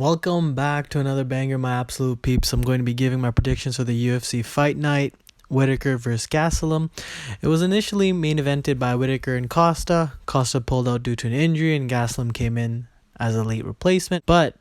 Welcome back to another banger, my absolute peeps. I'm going to be giving my predictions for the UFC fight night, Whittaker versus Gastelum. It was initially main evented by Whittaker and Costa. Costa pulled out due to an injury and Gastelum came in as a late replacement. But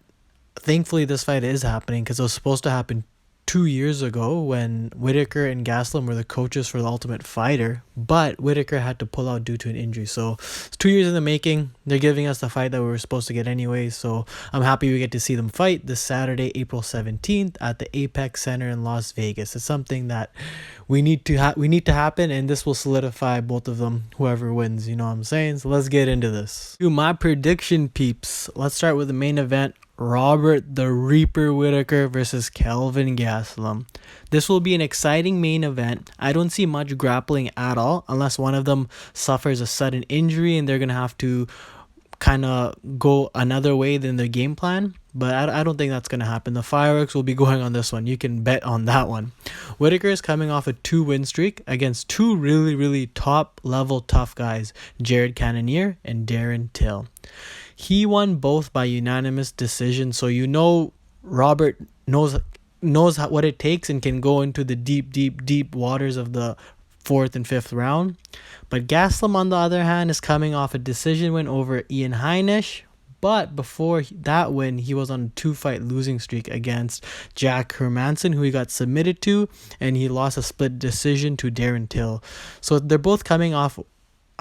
thankfully this fight is happening because it was supposed to happen 2 years ago when Whittaker and Gastelum were the coaches for the Ultimate Fighter, but Whittaker had to pull out due to an injury. So it's 2 years in the making. They're giving us the fight that we were supposed to get anyway. So I'm happy we get to see them fight this Saturday, April 17th at the Apex Center in Las Vegas. It's something that we need to happen, and this will solidify both of them, whoever wins, you know what I'm saying? So let's get into this. My prediction, peeps. Let's start with the main event. Robert the Reaper Whittaker versus Kelvin Gastelum. This will be an exciting main event. I don't see much grappling at all unless one of them suffers a sudden injury and they're going to have to kind of go another way than their game plan. But I don't think that's going to happen. The fireworks will be going on this one. You can bet on that one. Whittaker is coming off a 2-win streak against two really top level tough guys, Jared Cannonier and Darren Till. He won both by unanimous decision, so you know Robert knows what it takes and can go into the deep waters of the 4th and 5th round. But Gastelum, on the other hand, is coming off a decision win over Ian Heinisch. But before that win, he was on a 2-fight losing streak against Jack Hermanson, who he got submitted to, and he lost a split decision to Darren Till. So they're both coming off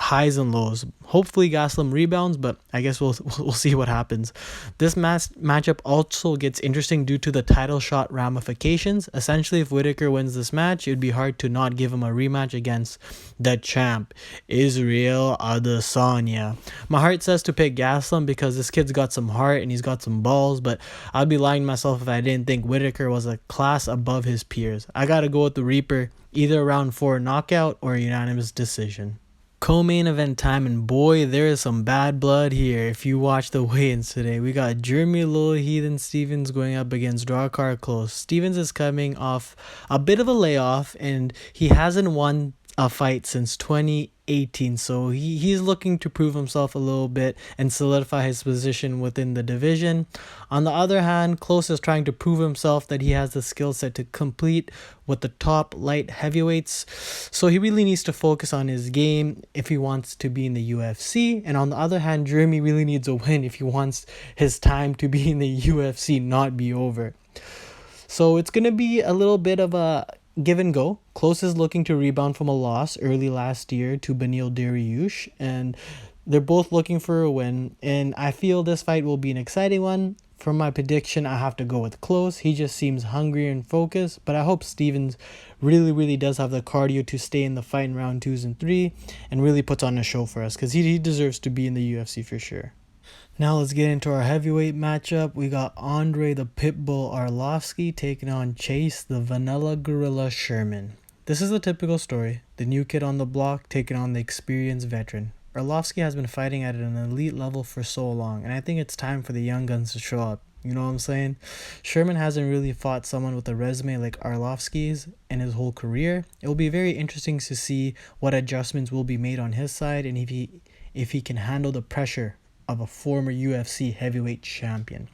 highs and lows. Hopefully Gastelum rebounds, but I guess we'll see what happens. This matchup also gets interesting due to the title shot ramifications. Essentially, if Whittaker wins this match, it would be hard to not give him a rematch against the champ, Israel Adesanya. My heart says to pick Gastelum because this kid's got some heart and he's got some balls, but I'd be lying to myself if I didn't think Whittaker was a class above his peers. I gotta go with the Reaper, either round 4 knockout or a unanimous decision. Co-main event time, and boy, there is some bad blood here. If you watch the weigh-ins today, we got Jeremy Little Heathen Stevens going up against Drakkar Klose. Stevens is coming off a bit of a layoff, and he hasn't won a fight since 2018, so he's looking to prove himself a little bit and solidify his position within the division. On the other hand, Klose is trying to prove himself that he has the skill set to compete with the top light heavyweights, so he really needs to focus on his game if he wants to be in the UFC. And on the other hand, Jeremy really needs a win if he wants his time to be in the UFC not be over. So it's going to be a little bit of a give and go. Klose is looking to rebound from a loss early last year to Beneil Dariush, and they're both looking for a win, and I feel this fight will be an exciting one. For my prediction, I have to go with Klose. He just seems hungry and focused, but I hope Stevens really does have the cardio to stay in the fight in round 2s and 3 and really puts on a show for us, because he deserves to be in the UFC for sure. Now let's get into our heavyweight matchup. We got Andre the Pitbull Arlovsky taking on Chase the Vanilla Gorilla Sherman. This is a typical story. The new kid on the block taking on the experienced veteran. Arlovsky has been fighting at an elite level for so long, and I think it's time for the young guns to show up. You know what I'm saying? Sherman hasn't really fought someone with a resume like Arlovsky's in his whole career. It will be very interesting to see what adjustments will be made on his side and if he can handle the pressure of a former UFC heavyweight champion.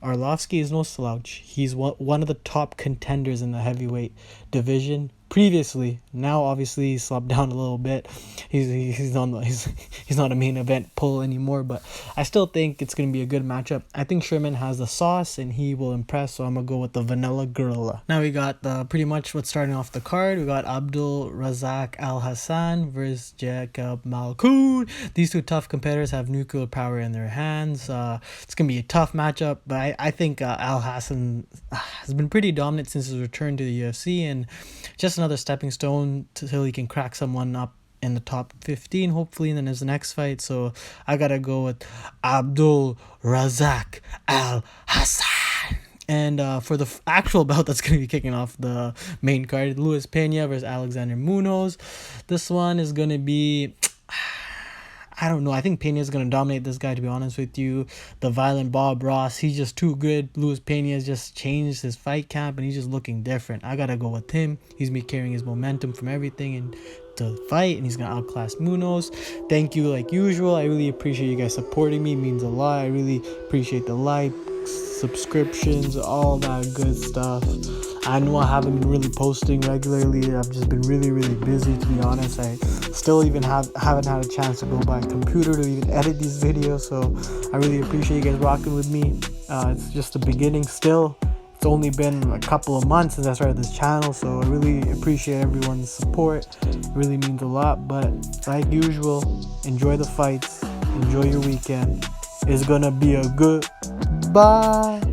Arlovsky is no slouch. He's one of the top contenders in the heavyweight division previously. Now obviously he's slopped down a little bit. He's not a main event pull anymore, but I still think it's going to be a good matchup. I think Sherman has the sauce and he will impress, so I'm going to go with the Vanilla Gorilla. Now we got pretty much what's starting off the card. We got Abdul Razak Al Hassan versus Jacob Malkoun. These two tough competitors have nuclear power in their hands. It's going to be a tough matchup, but I think Al Hassan has been pretty dominant since his return to the UFC, and just another stepping stone till he can crack someone up in the top 15, hopefully, in his next fight. So I gotta go with Abdul Razak Al Hassan. And for the actual bout that's going to be kicking off the main card, Luis Pena versus Alexander Munoz. This one is going to be, I don't know. I think Pena is going to dominate this guy, to be honest with you. The violent Bob Ross, he's just too good. Luis Pena has just changed his fight camp, and he's just looking different. I got to go with him. He's been carrying his momentum from everything and to fight, and he's going to outclass Munoz. Thank you like usual. I really appreciate you guys supporting me. It means a lot. I really appreciate the like, subscriptions, all that good stuff. I know I haven't been really posting regularly. I've just been really busy, to be honest. I still even haven't had a chance to go buy a computer to even edit these videos. So I really appreciate you guys rocking with me. It's just the beginning still. It's only been a couple of months since I started this channel, so I really appreciate everyone's support. It really means a lot. But like usual, enjoy the fights, enjoy your weekend. It's gonna be a good bye.